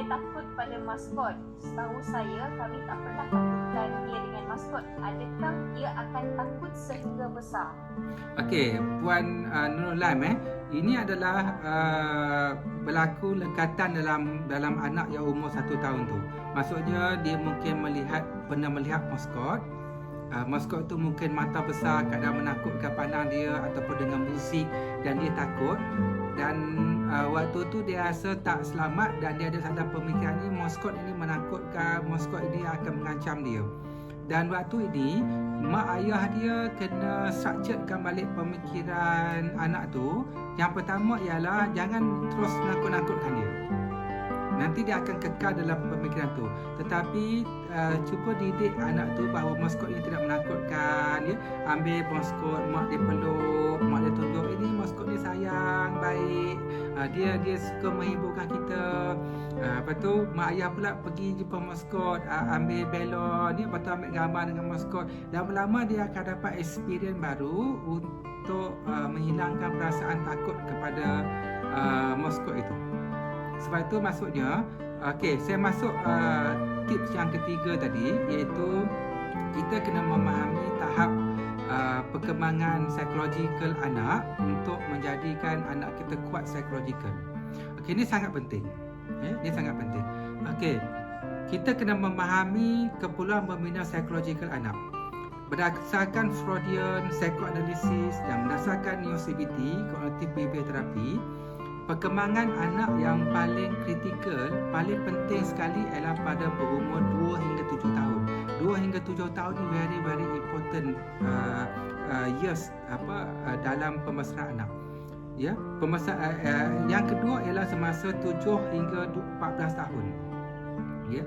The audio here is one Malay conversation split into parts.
dia takut pada maskot. Setahu saya, kami tak pernah takutkan dia dengan maskot. Adakah dia akan takut sehingga besar? Okey, Puan Nurul Laim, ini adalah berlaku lekatan dalam anak yang umur 1 tahun tu. Maksudnya dia mungkin pernah melihat maskot. Maskot tu mungkin mata besar, kadang menakutkan pandang dia ataupun dengan musik dan dia takut. Dan waktu tu dia rasa tak selamat dan dia ada satu pemikiran ni maskot ini menakutkan, maskot ini akan mengancam dia. Dan waktu ini mak ayah dia kena structurekan balik pemikiran anak tu. Yang pertama ialah jangan terus nakut-nakutkan dia. Nanti dia akan kekal dalam pemikiran tu. Tetapi cuba didik anak tu bahawa maskot ini tidak menakutkan, ya. Ambil maskot, mak dia peluk, mak dia tunjuk ini maskot ni sayang, baik. Dia suka menghiburkan kita. Lepas tu mak ayah pula pergi jumpa maskot, ambil belon, ya, lepas tu ambil gambar dengan maskot. Lama-lama dia akan dapat experience baru untuk menghilangkan perasaan takut kepada maskot itu. Sebab itu maksudnya, saya masuk tips yang ketiga tadi, iaitu kita kena memahami tahap perkembangan psikologikal anak untuk menjadikan anak kita kuat psikologikal. Ini sangat penting. Ini sangat penting. Kita kena memahami keperluan membina psikologikal anak. Berdasarkan Freudian psychoanalysis dan berdasarkan neo-CBT, cognitive behavior therapy, perkembangan anak yang paling kritikal, paling penting sekali ialah pada berumur 2 hingga 7 tahun. 2 hingga 7 tahun ni very very important years dalam pembesaran anak. Ya, yang kedua ialah semasa 7 hingga 14 tahun. Ya.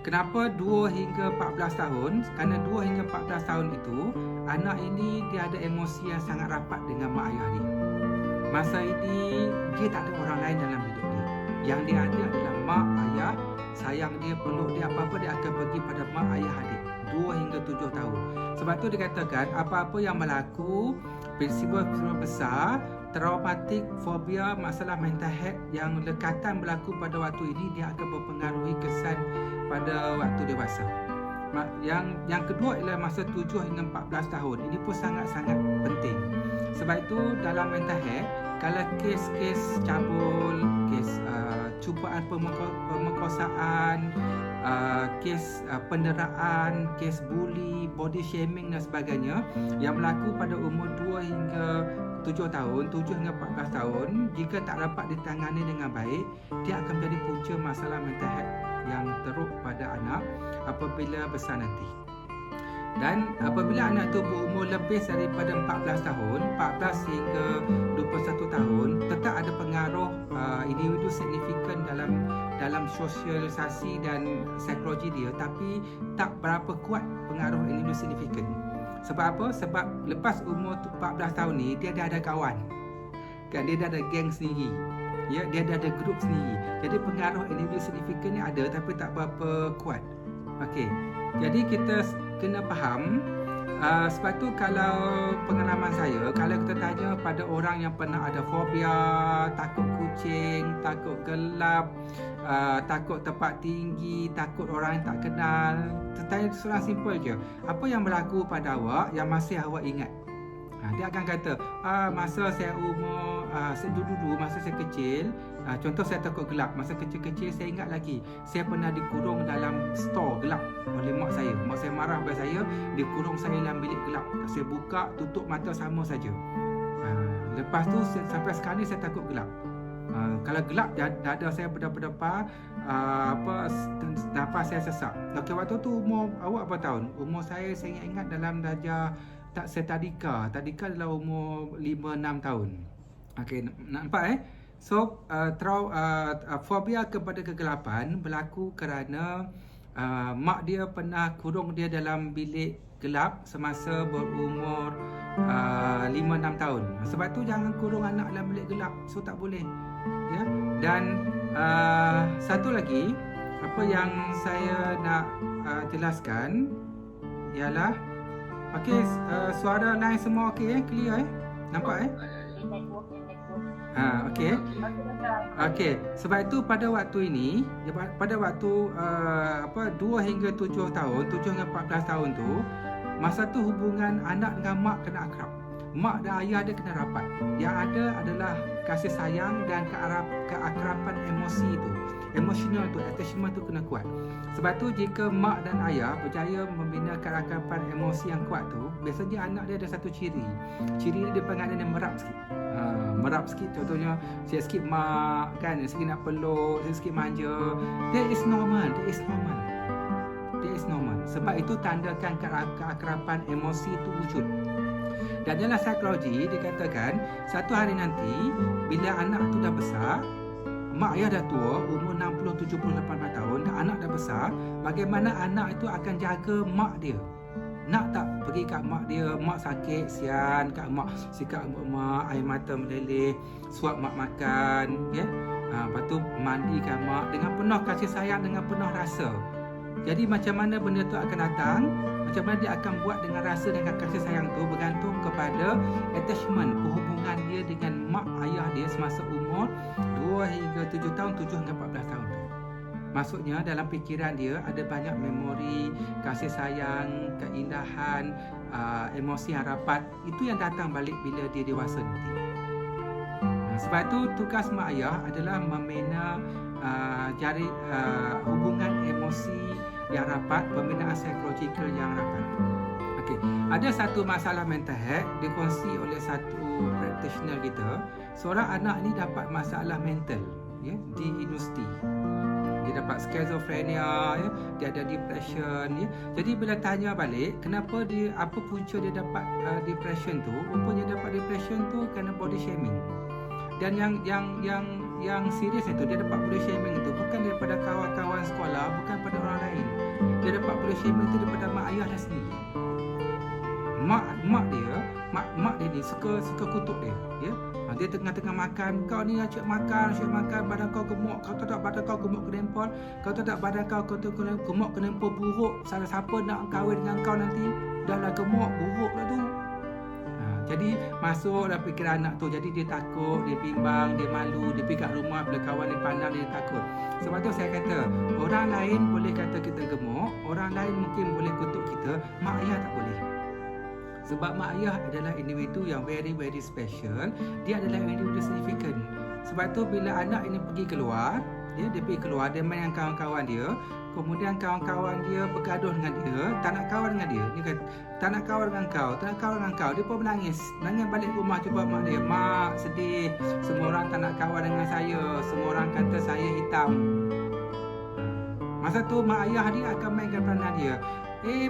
Kenapa 2 hingga 14 tahun? Kerana 2 hingga 14 tahun itu anak ini dia ada emosi yang sangat rapat dengan mak ayah dia. Masa ini dia tak ada orang lain dalam hidup dia. Yang dia ada adalah mak ayah, sayang dia, peluk dia, apa-apa dia akan pergi pada mak ayah adik. 2 hingga 7 tahun. Sebab tu dikatakan apa-apa yang berlaku, peristiwa-peristiwa besar, traumatik, fobia, masalah mental health yang lekatan berlaku pada waktu ini, dia akan mempengaruhi kesan pada waktu dewasa. Yang kedua ialah masa 7 hingga 14 tahun. Ini pun sangat-sangat penting. Sebab itu dalam mental health, kalau kes-kes cabul, kes cubaan pemerkosaan, kes penderaan, kes bully, body shaming dan sebagainya yang berlaku pada umur 2 hingga 7 tahun, 7 hingga 14 tahun, jika tak dapat ditangani dengan baik, dia akan menjadi punca masalah mental health yang teruk pada anak apabila besar nanti. Dan apabila anak itu berumur lebih daripada 14 tahun, 14 hingga 21 tahun, tetap ada pengaruh individu signifikan dalam sosialisasi dan psikologi dia, tapi tak berapa kuat pengaruh individu signifikan. Sebab apa? Sebab lepas umur 14 tahun ni, dia dah ada kawan. Dia dah ada geng sendiri. Ya, dia dah ada grup sendiri. Jadi pengaruh individu signifikan ni ada tapi tak berapa kuat. Jadi kita kena faham. Sebab tu kalau pengalaman saya, kalau kita tanya pada orang yang pernah ada fobia, takut kucing, takut gelap, takut tempat tinggi, takut orang yang tak kenal, tanya soalan simple je, apa yang berlaku pada awak yang masih awak ingat? Dia akan kata, masa saya umur dulu masa saya kecil, contoh saya takut gelap. Masa kecil-kecil saya ingat lagi, saya pernah dikurung dalam store gelap oleh mak saya. Mak saya marah pada saya, dikurung saya dalam bilik gelap. Saya buka, tutup mata sama saja. Lepas tu sampai sekarang ni saya takut gelap. Kalau gelap, dada saya berdepar-depar, nafas saya sesak. Waktu tu umur awak berapa tahun? Umur saya ingat dalam darjah tadika dalam umur 5-6 tahun. Nampak So fobia kepada kegelapan berlaku kerana mak dia pernah kurung dia dalam bilik gelap semasa berumur 5-6 tahun. Sebab tu jangan kurung anak dalam bilik gelap. So tak boleh. Ya. Dan satu lagi apa yang saya nak jelaskan ialah suara line semua okey clear Nampak Network. Okey. Okey, Doktor. Okey, sebab itu pada waktu ini, pada waktu 2 hingga 7 tahun, 7 hingga 14 tahun tu, masa tu hubungan anak dengan mak kena akrab. Mak dan ayah dia kena rapat. Yang ada adalah kasih sayang dan keakraban emosi tu. Emotional tu, attachment tu kena kuat. Sebab tu jika mak dan ayah berjaya membina keakraban emosi yang kuat tu, biasanya anak dia ada satu ciri. Ciri dia panggil dia merap sikit. Merap sikit, contohnya sikit mak kan, sikit nak peluk, sikit manja. That is normal. Sebab itu tandakan keakraban emosi itu wujud. Dan dalam psikologi dikatakan satu hari nanti bila anak tu dah besar, mak ayah dah tua, umur 60, 70, 80 tahun, dan anak dah besar, bagaimana anak itu akan jaga mak dia. Nak tak pergi kat mak dia, mak sakit, sian kat mak, sikap mak, air mata meleleh, suap mak makan, ya. Lepas tu mandikan mak dengan penuh kasih sayang, dengan penuh rasa. Jadi macam mana benda tu akan datang, macam mana dia akan buat dengan rasa, dengan kasih sayang tu bergantung kepada attachment, hubungan dia dengan mak ayah dia semasa umur 2 hingga 7 tahun, 7 hingga 14 tahun tu. Maksudnya dalam fikiran dia ada banyak memori, kasih sayang, keindahan, emosi yang rapat. Itu yang datang balik bila dia dewasa nanti. Sebab itu tugas mak ayah adalah membina hubungan emosi yang rapat, pembinaan psikologikal yang rapat. Okey, ada satu masalah mental health dikongsi oleh satu practitioner kita. Seorang anak ni dapat masalah mental, ya, di universiti. Dia dapat schizophrenia, ya, dia ada depression, ya. Jadi bila tanya balik kenapa dia, apa punca dia dapat depression tu, rupanya dapat depression tu kerana body shaming. Dan yang serius itu, dia dapat body shaming itu bukan daripada kawan-kawan sekolah, bukan pada orang lain. Dia dapat body shaming itu daripada mak ayah dia sendiri. Mak dia ni suka kutuk dia, ya. Dia tengah-tengah makan, kau ni asyik makan, badan kau gemuk, kau tahu tak badan kau gemuk kenempol, kau tahu tak badan kau gemuk kenempol buruk, salah siapa nak kahwin dengan kau nanti, dah lah gemuk, buruk lah tu. Jadi masuk dalam fikiran anak tu. Jadi dia takut, dia bimbang, dia malu, dia pergi kat rumah bila kawan dia pandang, dia takut. Sebab tu saya kata, orang lain boleh kata kita gemuk, orang lain mungkin boleh kutuk kita, mak ayah tak boleh. Sebab mak ayah adalah individu yang very very special. Dia adalah individu signifikan. Sebab tu bila anak ini pergi keluar, dia pergi keluar, dia main dengan kawan-kawan dia, kemudian kawan-kawan dia bergaduh dengan dia, tak nak kawan dengan dia. Dia kata, tak nak kawan dengan kau. Dia pun menangis balik rumah, jumpa mak dia. Mak, sedih, semua orang tak nak kawan dengan saya, semua orang kata saya hitam. Masa tu mak ayah dia akan mainkan peranan dia.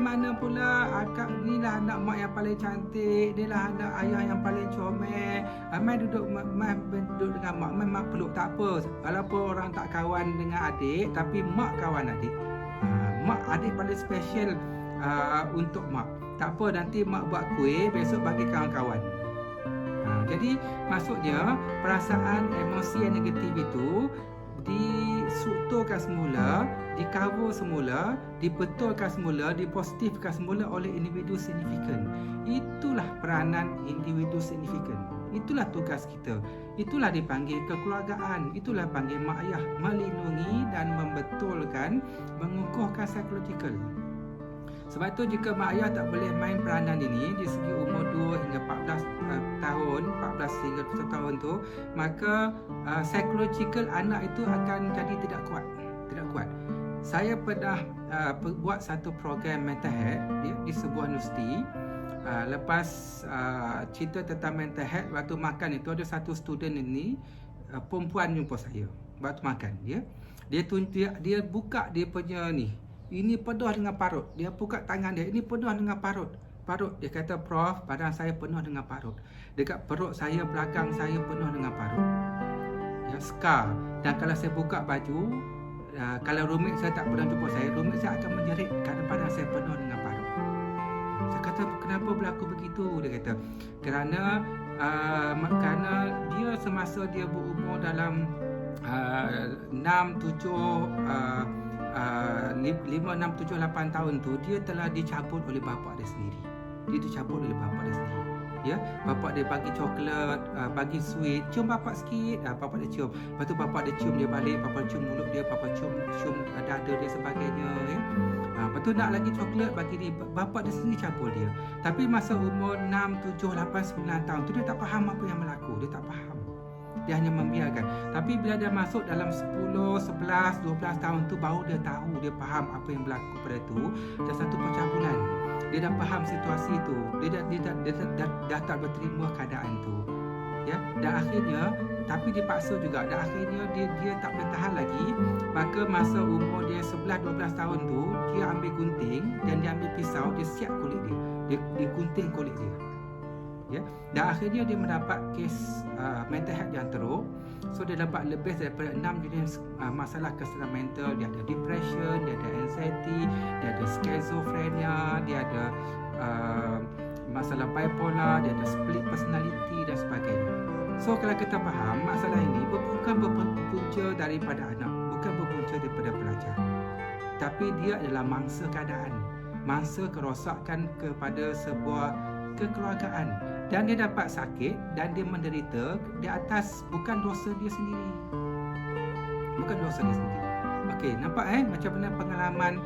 Mana pula akak ni lah anak mak yang paling cantik, dia lah anak ayah yang paling comel. Mai duduk dengan mak, mak peluk, tak apa. Walaupun orang tak kawan dengan adik, tapi mak kawan adik. Mak adik paling special untuk mak. Tak apa, nanti mak buat kuih, besok bagi kawan-kawan. Jadi maksudnya perasaan emosi yang negatif itu distrukturkan semula, di-cover semula, dibetulkan semula, dipositifkan semula oleh individu signifikan. Itulah peranan individu signifikan. Itulah tugas kita. Itulah dipanggil kekeluargaan. Itulah panggil mak ayah, melindungi dan membetulkan, mengukuhkan psikologikal. Sebab itu jika mak ayah tak boleh main peranan ini di segi umur 2 hingga 14 tahun, 14 hingga 1 tahun tu, maka psikologikal anak itu akan jadi tidak kuat. Saya pernah buat satu program mental health di sebuah universiti. Lepas cerita tentang mental health, waktu makan itu ada satu student ini, perempuan jumpa saya waktu makan. Dia buka dia punya ni, ini penuh dengan parut. Dia buka tangan dia, ini penuh dengan parut. Dia kata, Prof, badan saya penuh dengan parut. Dekat perut saya, belakang saya penuh dengan parut. Scar. Dan kalau saya buka baju, kalau roommate saya tak pernah jumpa saya, roommate saya akan menjerit kerana badan saya penuh dengan parut. Saya kata, kenapa berlaku begitu? Dia kata, kerana dia semasa dia berumur dalam 5, 6, 7, 8 tahun tu, dia telah dicabut oleh bapa dia sendiri. Ya, bapak dia bagi coklat, bagi sweet, cium bapak sikit, bapak dia cium. Lepas tu bapak dia cium dia balik, bapak cium mulut dia, bapak cium dada dia sebagainya, ya. Lepas tu nak lagi coklat bagi dia, bapak dia sendiri campur dia. Tapi masa umur 6, 7, 8, 9 tahun tu dia tak faham apa yang berlaku, dia tak faham. Dia hanya membiarkan. Tapi bila dia masuk dalam 10, 11, 12 tahun tu baru dia tahu, dia faham apa yang berlaku pada tu. Dah satu pencabulan. Dia dah faham situasi tu. Dia dah tak berterima keadaan tu. Ya, dan akhirnya tapi dipaksa juga. Dan akhirnya dia tak boleh tahan lagi. Maka masa umur dia 11, 12 tahun tu, dia ambil gunting dan dia ambil pisau, dia siap kulit dia. Dia gunting kulit dia. Ya, dan akhirnya dia mendapat kes mental health yang teruk. So dia dapat lebih daripada 6 jenis masalah kesihatan mental. Dia ada depression, dia ada anxiety, dia ada schizophrenia, dia ada masalah bipolar, dia ada split personality dan sebagainya. So kalau kita faham masalah ini bukan berpunca daripada anak, bukan berpunca daripada pelajar, tapi dia adalah mangsa keadaan, mangsa kerosakan kepada sebuah kekeluargaan. Dan dia dapat sakit dan dia menderita di atas bukan dosa dia sendiri. Bukan dosa dia sendiri. Okey, nampak macam mana pengalaman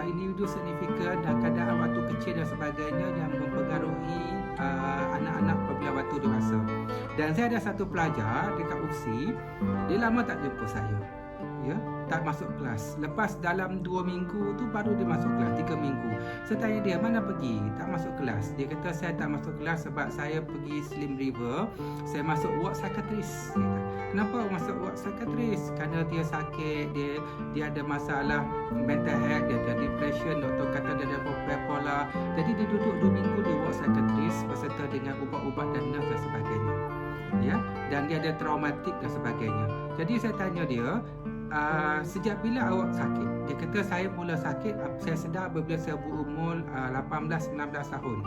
individu signifikan dan keadaan waktu kecil dan sebagainya yang mempengaruhi anak-anak apabila waktu dewasa. Dan saya ada satu pelajar dekat UPSI, dia lama tak jumpa saya. Ya, tak masuk kelas. Lepas dalam 2 minggu tu baru dia masuk kelas, 3 minggu. Saya tanya dia, mana pergi? Tak masuk kelas. Dia kata, saya tak masuk kelas sebab saya pergi Slim River. Saya masuk ward psychiatrist. Dia kata, kenapa masuk ward psychiatrist? Kerana dia sakit, dia ada masalah mental health, dia ada depression, doktor kata dia ada bipolar. Jadi dia duduk 2 minggu di ward psychiatrist berserta dengan ubat-ubat dan nurse dan sebagainya. Ya, dan dia ada traumatik dan sebagainya. Jadi saya tanya dia, sejak bila awak sakit? Dia kata, saya mula sakit, saya sedar apabila saya berumur 18-19 tahun.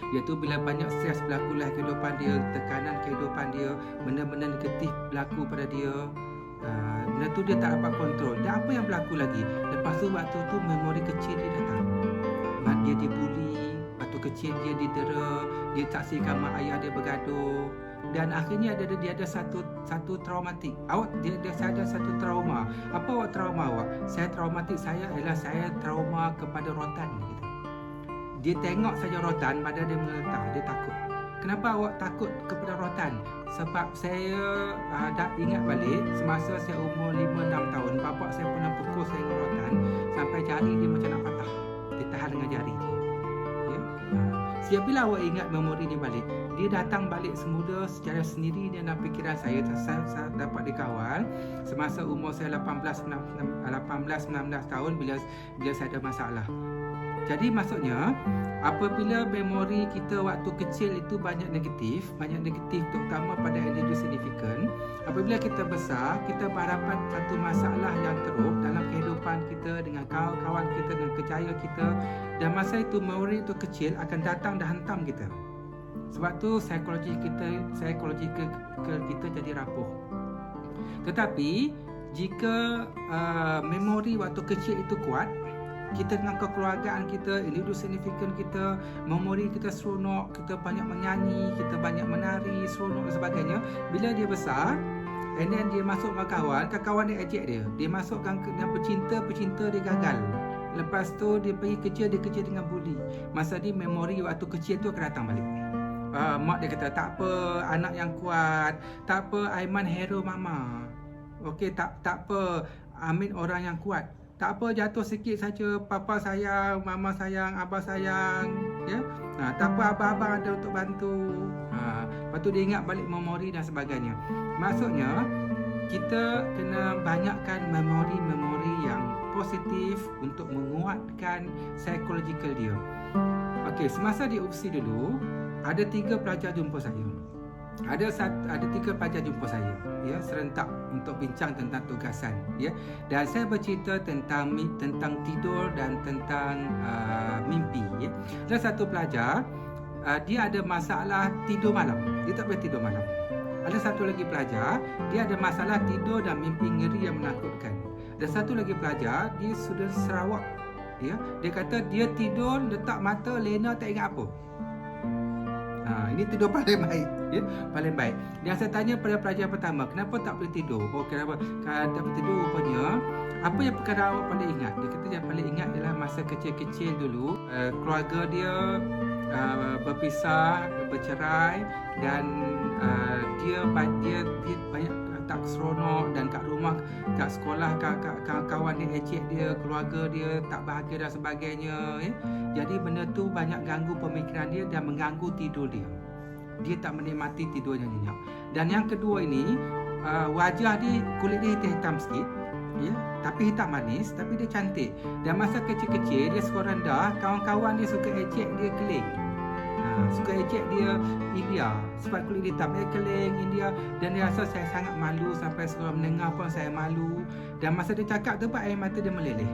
Iaitu bila banyak stres berlaku dalam kehidupan dia, tekanan kehidupan dia, benda-benda negatif berlaku pada dia. Benda tu dia tak dapat kontrol. Dan apa yang berlaku lagi? Lepas tu waktu tu memori kecil dia datang. Dia dibuli, waktu kecil dia didera, dia saksikan mak ayah dia bergaduh. Dan akhirnya dia ada satu traumatik. Saya ada satu trauma. Apa awak trauma awak? Saya traumatik saya adalah saya trauma kepada rotan gitu. Dia tengok saja rotan, badan dia meletak, dia takut. Kenapa awak takut kepada rotan? Sebab saya dah ingat balik semasa saya umur 5-6 tahun, bapak saya pernah pukul saya dengan rotan sampai jari dia macam nak patah. Dia tahan dengan jari dia. Ya? Sejak bila awak ingat memori ni balik, dia datang balik semula secara sendiri dalam fikiran saya. Saya dapat dikawal semasa umur saya 18-19 tahun bila saya ada masalah. Jadi maksudnya apabila memori kita waktu kecil itu banyak negatif terutama pada individu signifikan, apabila kita besar, kita berhadapan satu masalah yang teruk dalam kehidupan kita dengan kawan-kawan kita dan kerjaya kita, dan masa itu memori itu kecil akan datang dan hantam kita. Sebab tu psikologi kita jadi rapuh. Tetapi jika memori waktu kecil itu kuat, kita dengan kekeluargaan kita, individu signifikan kita, memori kita seronok, kita banyak menyanyi, kita banyak menari, seronok dan sebagainya. Bila dia besar, and then dia masuk dengan kawan dia ejek dia. Dia masukkan dengan pecinta dia gagal. Lepas tu dia pergi kerja dengan bully. Masa ni memori waktu kecil tu akan datang balik. Mak dia kata, tak apa, anak yang kuat, tak apa, Aiman hero mama. Okey, tak apa, Amin orang yang kuat. Tak apa, jatuh sikit saja, papa sayang, mama sayang, abah sayang, ya. Tak apa, abang-abang ada untuk bantu. Lepas tu dia ingat balik memori dan sebagainya. Maksudnya kita kena banyakkan memori-memori yang positif untuk menguatkan psikologikal dia. Okey, semasa di UPSI dulu, ada 3 pelajar jumpa saya. Ada 3 pelajar jumpa saya, ya, serentak untuk bincang tentang tugasan, ya. Dan saya bercerita tentang tidur dan tentang mimpi, ya. Dan satu pelajar dia ada masalah tidur malam. Dia tak boleh tidur malam. Ada satu lagi pelajar, dia ada masalah tidur dan mimpi ngeri yang menakutkan. Dan satu lagi pelajar, dia sudah serawak, ya. Dia kata dia tidur, letak mata, lena, tak ingat apa. Ini tidur paling baik, ya, paling baik. Yang saya tanya pada pelajar pertama, kenapa tak boleh tidur? Kenapa tak boleh tidur? Rupanya apa yang perkara awak paling ingat? Dia kata yang paling ingat ialah masa kecil-kecil dulu, keluarga dia berpisah, bercerai, dan dia banyak tak seronok, dan kat rumah, kat sekolah, kawan-kawan dia ejek dia, keluarga dia tak bahagia dan sebagainya, ya. Jadi benda tu banyak ganggu pemikiran dia dan mengganggu tidur dia. Dia tak menikmati tidurnya nyenyak. Dan yang kedua ini, wajah dia, kulit dia hitam-hitam sikit, ya, tapi hitam manis, tapi dia cantik. Dan masa kecil-kecil dia sekolah rendah, kawan-kawan dia suka ejek dia keling. Suka ejek dia India sebab kulit hitam dia keling India, dan dia rasa saya sangat malu, sampai sekolah menengah pun saya malu. Dan masa dia cakap tu air mata dia meleleh.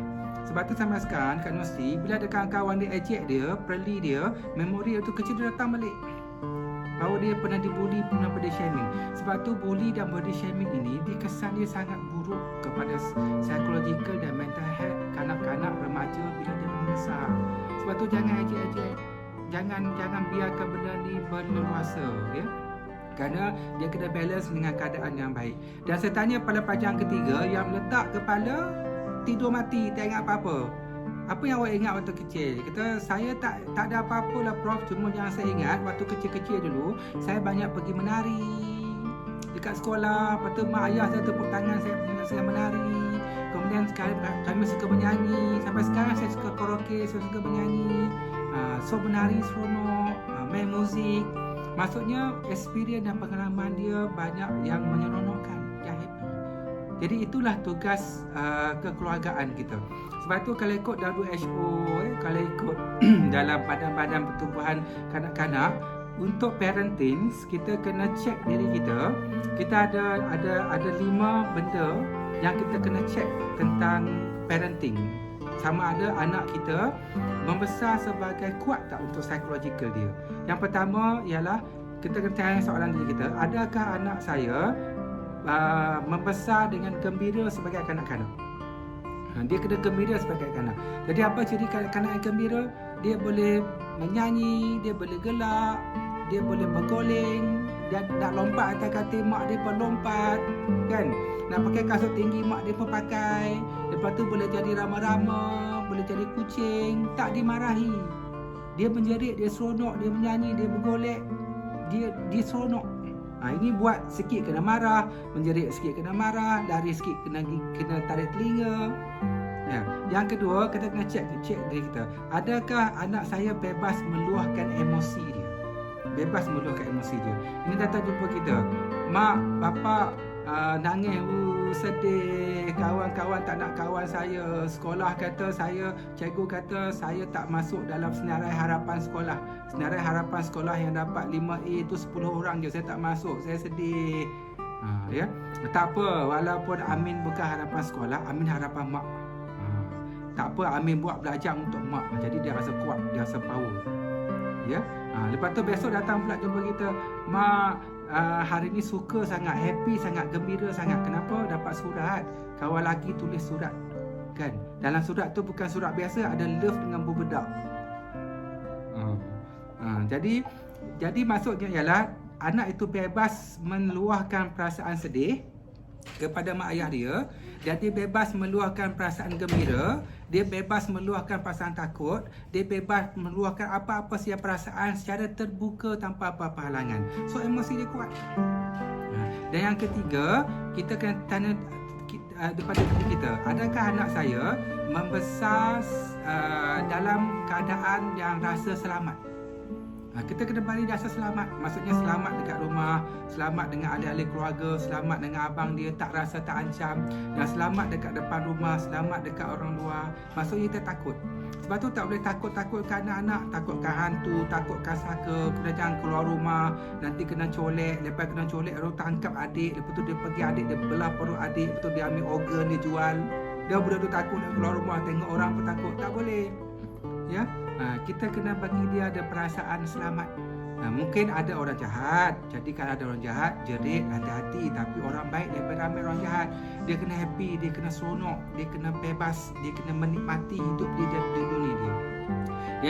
Sebab tu sampai sekarang kat universiti, bila ada kawan-kawan dia ejek dia, perli dia, memori tu kecil dia datang balik bahawa dia pernah dibuli, pernah body shaming. Sebab tu bully dan body shaming ini, dia kesan dia sangat buruk kepada psychological dan mental health kanak-kanak remaja bila dia membesar. Sebab tu jangan ejek-ejek, jangan biarkan benda ni berleluasa, ya. Kerana dia kena balance dengan keadaan yang baik. Dan saya tanya pada pelajar ketiga yang letak kepala tidur mati, tak ingat apa-apa. Apa yang awak ingat waktu kecil? Dia kata, saya tak ada apa-apa lah Prof. Cuma yang saya ingat waktu kecil-kecil dulu, saya banyak pergi menari dekat sekolah. Lepas tu mak ayah saya tepuk tangan saya menari. Kemudian kami suka menyanyi. Sampai sekarang saya suka karaoke, saya suka menyanyi. So menari seronok, main muzik. Maksudnya experience dan pengalaman dia banyak yang menyeronokkan, yang happy. Jadi itulah tugas kekeluargaan kita. Sebab tu kalau ikut WHO, kalau ikut dalam badan-badan pertumbuhan kanak-kanak, untuk parenting kita kena check diri kita. Kita ada 5 benda yang kita kena check tentang parenting. Sama ada anak kita membesar sebagai kuat tak untuk psychological dia. Yang pertama ialah kita kena tanya soalan diri kita, adakah anak saya membesar dengan gembira sebagai kanak-kanak? Dia kena gembira sebagai kanak. Jadi apa ciri kanak-kanak yang gembira? Dia boleh menyanyi, dia boleh gelak, dia boleh bergoleng, dia nak lompat atas katil mak dia pun lompat, kan? Nak pakai kasut tinggi mak dia pun pakai. Lepas tu boleh jadi rama-rama, boleh jadi kucing, tak dimarahi. Dia menjerit, dia seronok, dia menyanyi, dia bergolek, dia seronok. Ini buat sikit kena marah, menjerit sikit kena marah, lari sikit kena tarik telinga. Yang kedua, kita kena check diri kita. Adakah anak saya bebas meluahkan emosi dia? Bebas meluahkan emosi dia. Ini datang jumpa kita, mak, bapa nangis, sedih, kawan-kawan tak nak kawan saya, sekolah kata saya, cikgu kata saya tak masuk dalam senarai harapan sekolah. Senarai harapan sekolah yang dapat 5A itu 10 orang je, saya tak masuk, saya sedih. Ya, tak apa, walaupun Amin bukan harapan sekolah, Amin harapan mak. Tak apa, Amin buat belajar untuk mak. Jadi dia rasa kuat, dia rasa power. Ya. Lepas tu besok datang pula jumpa kita, mak, hari ni suka sangat, happy sangat, gembira sangat. Kenapa? Dapat surat. Kawan lagi tulis surat, kan? Dalam surat tu bukan surat biasa, ada love dengan berbedak. Jadi maksudnya ialah anak itu bebas meluahkan perasaan sedih kepada mak ayah dia, dan dia bebas meluahkan perasaan gembira, dia bebas meluahkan perasaan takut, dia bebas meluahkan apa-apa siap perasaan secara terbuka tanpa apa-apa halangan. So emosi dia kuat. Dan yang ketiga, kita kena tanya daripada diri kita, adakah anak saya membesar dalam keadaan yang rasa selamat? Kita kena bagi rasa selamat. Maksudnya selamat dekat rumah, selamat dengan ahli-ahli keluarga, selamat dengan abang dia, tak rasa tak ancam, dan selamat dekat depan rumah, selamat dekat orang luar. Maksudnya kita takut. Sebab tu tak boleh takutkan anak-anak, takutkan hantu, takutkan saka, kena jangan keluar rumah, nanti kena colek, lepas kena colek orang tangkap adik, lepas tu dia pergi adik, dia belah perut adik, lepas tu dia ambil organ, dia jual. Dia budak tu takut nak keluar rumah, tengok orang pun takut. Tak boleh. Ya, kita kena bagi dia ada perasaan selamat. Mungkin ada orang jahat, jadi kalau ada orang jahat, jerit, hati-hati. Tapi orang baik daripada ramai orang jahat. Dia kena happy, dia kena seronok, dia kena bebas, dia kena menikmati hidup dia di dunia dia.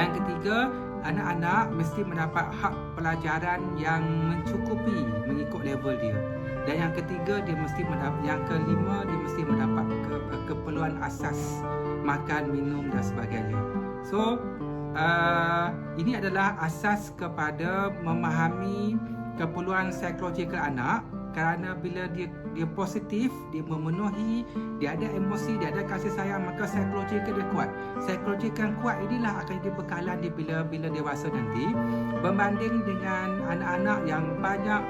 Yang ketiga, anak-anak mesti mendapat hak pelajaran yang mencukupi mengikut level dia. Dan yang ketiga, yang kelima, dia mesti mendapat keperluan asas makan, minum dan sebagainya. So ini adalah asas kepada memahami keperluan psikologikal anak. Kerana bila dia positif, dia memenuhi, dia ada emosi, dia ada kasih sayang, maka psikologikal dia kuat. Psikologikal kuat inilah akan jadi bekalan dia bila dewasa nanti, berbanding dengan anak-anak yang banyak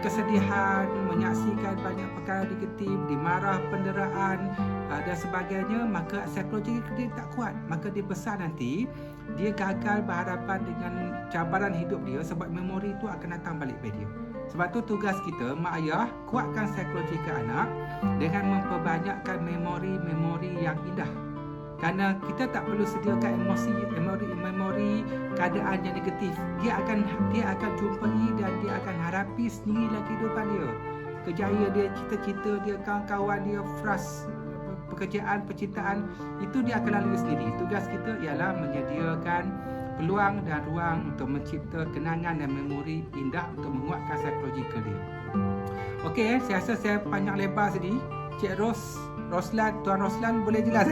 kesedihan, menyaksikan banyak perkara negatif, dimarah, penderaan dan sebagainya, maka psikologi dia tak kuat. Maka dia besar nanti, dia gagal berhadapan dengan cabaran hidup dia, sebab memori itu akan datang balik pada dia. Sebab tu tugas kita, mak ayah, kuatkan psikologi ke anak dengan memperbanyakkan memori-memori yang indah. Kerana kita tak perlu sediakan memori keadaan yang negatif. Dia akan jumpai dan dia akan hadapi sendirilah kehidupan dia. Kejayaan dia, cita-cita dia, kawan-kawan dia, pekerjaan, percintaan, itu dia akan lalui sendiri. Tugas kita ialah menyediakan peluang dan ruang untuk mencipta kenangan dan memori indah untuk menguatkan psikologikal dia. Okey, saya rasa saya panjang lebar sedih. Cik Tuan Roslan boleh jelas